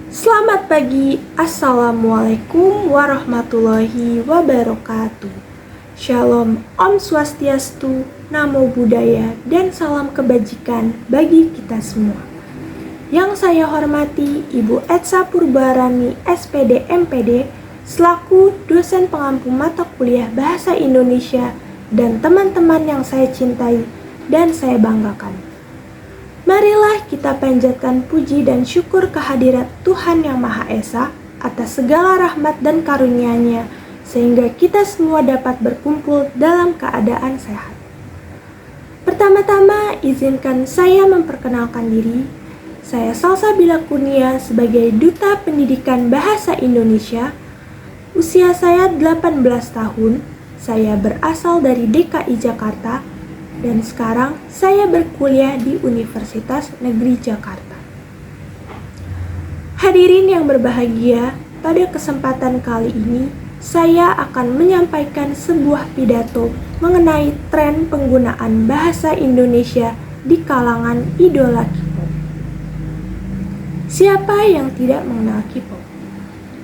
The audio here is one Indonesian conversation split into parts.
Selamat pagi, Assalamualaikum warahmatullahi wabarakatuh. Shalom, Om Swastiastu, Namo Buddhaya, dan salam kebajikan bagi kita semua. Yang saya hormati Ibu Etsa Purbarani, SPD MPD, selaku dosen pengampu mata kuliah Bahasa Indonesia, dan teman-teman yang saya cintai dan saya banggakan. Marilah kita panjatkan puji dan syukur kehadirat Tuhan Yang Maha Esa atas segala rahmat dan karunia-Nya, sehingga kita semua dapat berkumpul dalam keadaan sehat. Pertama-tama, izinkan saya memperkenalkan diri. Saya Salsabila Kurnia sebagai Duta Pendidikan Bahasa Indonesia. Usia saya 18 tahun, saya berasal dari DKI Jakarta, dan sekarang saya berkuliah di Universitas Negeri Jakarta. Hadirin yang berbahagia, pada kesempatan kali ini saya akan menyampaikan sebuah pidato mengenai tren penggunaan bahasa Indonesia di kalangan idola K-pop. Siapa yang tidak mengenal K-pop?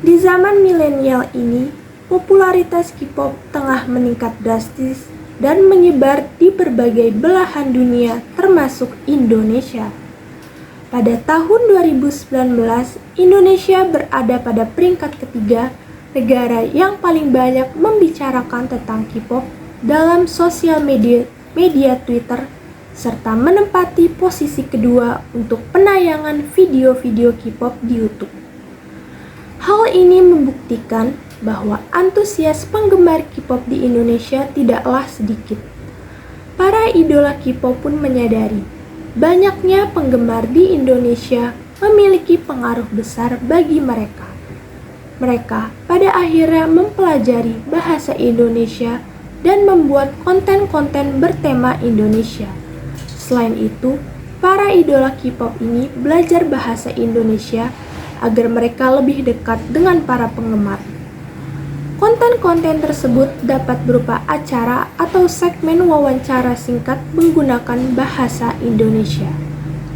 Di zaman milenial ini, popularitas K-pop tengah meningkat drastis dan menyebar di berbagai belahan dunia termasuk Indonesia. Pada tahun 2019, Indonesia berada pada peringkat ketiga negara yang paling banyak membicarakan tentang K-pop dalam sosial media Twitter, serta menempati posisi kedua untuk penayangan video-video K-pop di YouTube. Hal ini membuktikan bahwa antusias penggemar K-pop di Indonesia tidaklah sedikit. Para idola K-pop pun menyadari banyaknya penggemar di Indonesia memiliki pengaruh besar bagi mereka. Mereka pada akhirnya mempelajari bahasa Indonesia dan membuat konten-konten bertema Indonesia. Selain itu, para idola K-pop ini belajar bahasa Indonesia agar mereka lebih dekat dengan para penggemar. Konten-konten tersebut dapat berupa acara atau segmen wawancara singkat menggunakan bahasa Indonesia,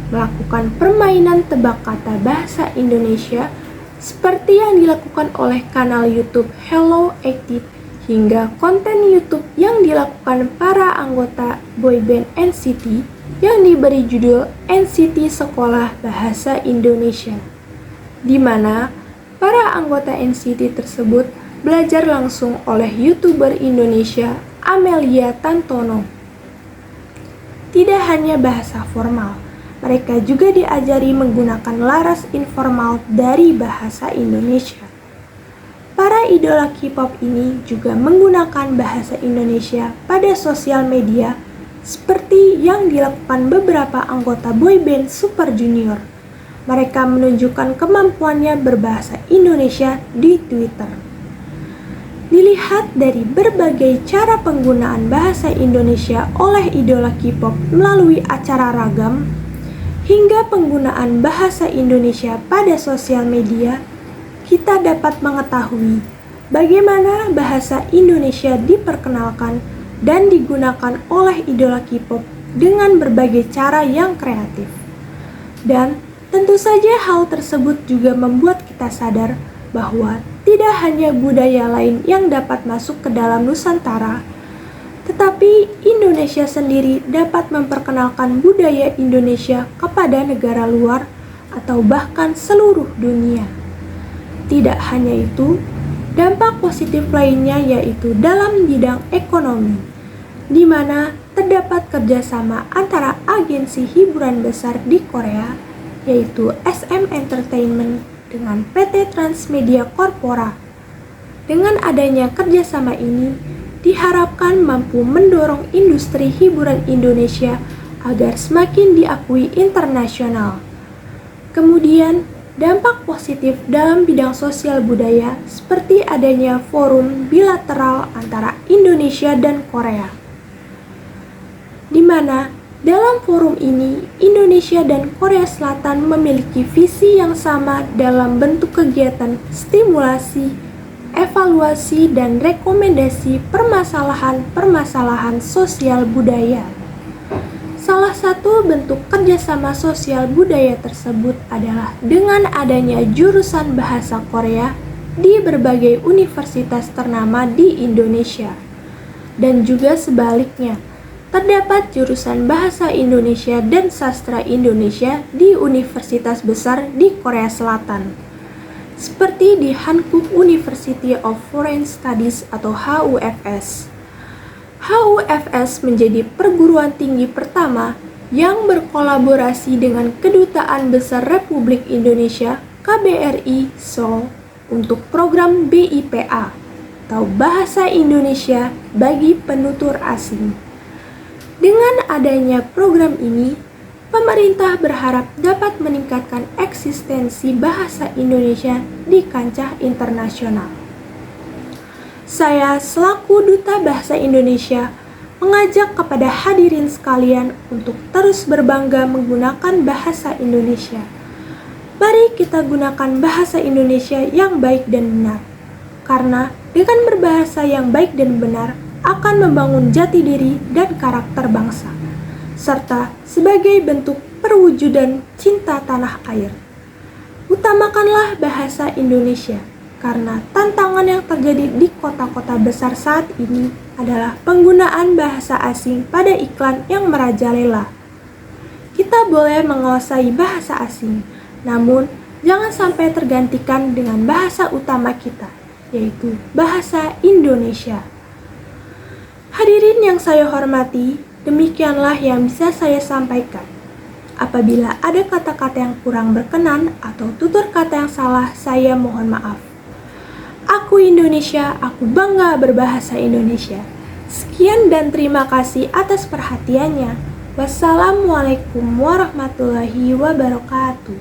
melakukan permainan tebak kata bahasa Indonesia seperti yang dilakukan oleh kanal YouTube Hello Active, hingga konten YouTube yang dilakukan para anggota boyband NCT yang diberi judul NCT Sekolah Bahasa Indonesia, di mana para anggota NCT tersebut belajar langsung oleh YouTuber Indonesia Amelia Tantono. Tidak hanya bahasa formal, mereka juga diajari menggunakan laras informal dari bahasa Indonesia. Para idola K-pop ini juga menggunakan bahasa Indonesia pada sosial media seperti yang dilakukan beberapa anggota boyband Super Junior. Mereka menunjukkan kemampuannya berbahasa Indonesia di Twitter. Dilihat dari berbagai cara penggunaan bahasa Indonesia oleh idola K-pop melalui acara ragam, hingga penggunaan bahasa Indonesia pada sosial media, kita dapat mengetahui bagaimana bahasa Indonesia diperkenalkan dan digunakan oleh idola K-pop dengan berbagai cara yang kreatif. Dan tentu saja hal tersebut juga membuat kita sadar bahwa tidak hanya budaya lain yang dapat masuk ke dalam Nusantara, tetapi Indonesia sendiri dapat memperkenalkan budaya Indonesia kepada negara luar atau bahkan seluruh dunia. Tidak hanya itu, dampak positif lainnya yaitu dalam bidang ekonomi, di mana terdapat kerjasama antara agensi hiburan besar di Korea, yaitu SM Entertainment, dengan PT Transmedia Corpora. Dengan adanya kerjasama ini, diharapkan mampu mendorong industri hiburan Indonesia agar semakin diakui internasional. Kemudian, dampak positif dalam bidang sosial budaya seperti adanya forum bilateral antara Indonesia dan Korea, di mana dalam forum ini, Indonesia dan Korea Selatan memiliki visi yang sama dalam bentuk kegiatan stimulasi, evaluasi, dan rekomendasi permasalahan-permasalahan sosial budaya. Salah satu satu bentuk kerjasama sosial budaya tersebut adalah dengan adanya jurusan bahasa Korea di berbagai universitas ternama di Indonesia. Dan juga sebaliknya, terdapat jurusan bahasa Indonesia dan sastra Indonesia di universitas besar di Korea Selatan, seperti di Hankook University of Foreign Studies atau HUFS. HUFS menjadi perguruan tinggi pertama yang berkolaborasi dengan Kedutaan Besar Republik Indonesia KBRI Seoul untuk program BIPA atau Bahasa Indonesia bagi Penutur Asing. Dengan adanya program ini, pemerintah berharap dapat meningkatkan eksistensi bahasa Indonesia di kancah internasional. Saya selaku Duta Bahasa Indonesia mengajak kepada hadirin sekalian untuk terus berbangga menggunakan bahasa Indonesia. Mari kita gunakan bahasa Indonesia yang baik dan benar, karena dengan berbahasa yang baik dan benar akan membangun jati diri dan karakter bangsa, serta sebagai bentuk perwujudan cinta tanah air. Utamakanlah bahasa Indonesia, karena tantangan yang terjadi di kota-kota besar saat ini adalah penggunaan bahasa asing pada iklan yang merajalela. Kita boleh menguasai bahasa asing, namun jangan sampai tergantikan dengan bahasa utama kita, yaitu bahasa Indonesia. Hadirin yang saya hormati, demikianlah yang bisa saya sampaikan. Apabila ada kata-kata yang kurang berkenan atau tutur kata yang salah, saya mohon maaf. Aku Indonesia, aku bangga berbahasa Indonesia. Sekian dan terima kasih atas perhatiannya. Wassalamualaikum warahmatullahi wabarakatuh.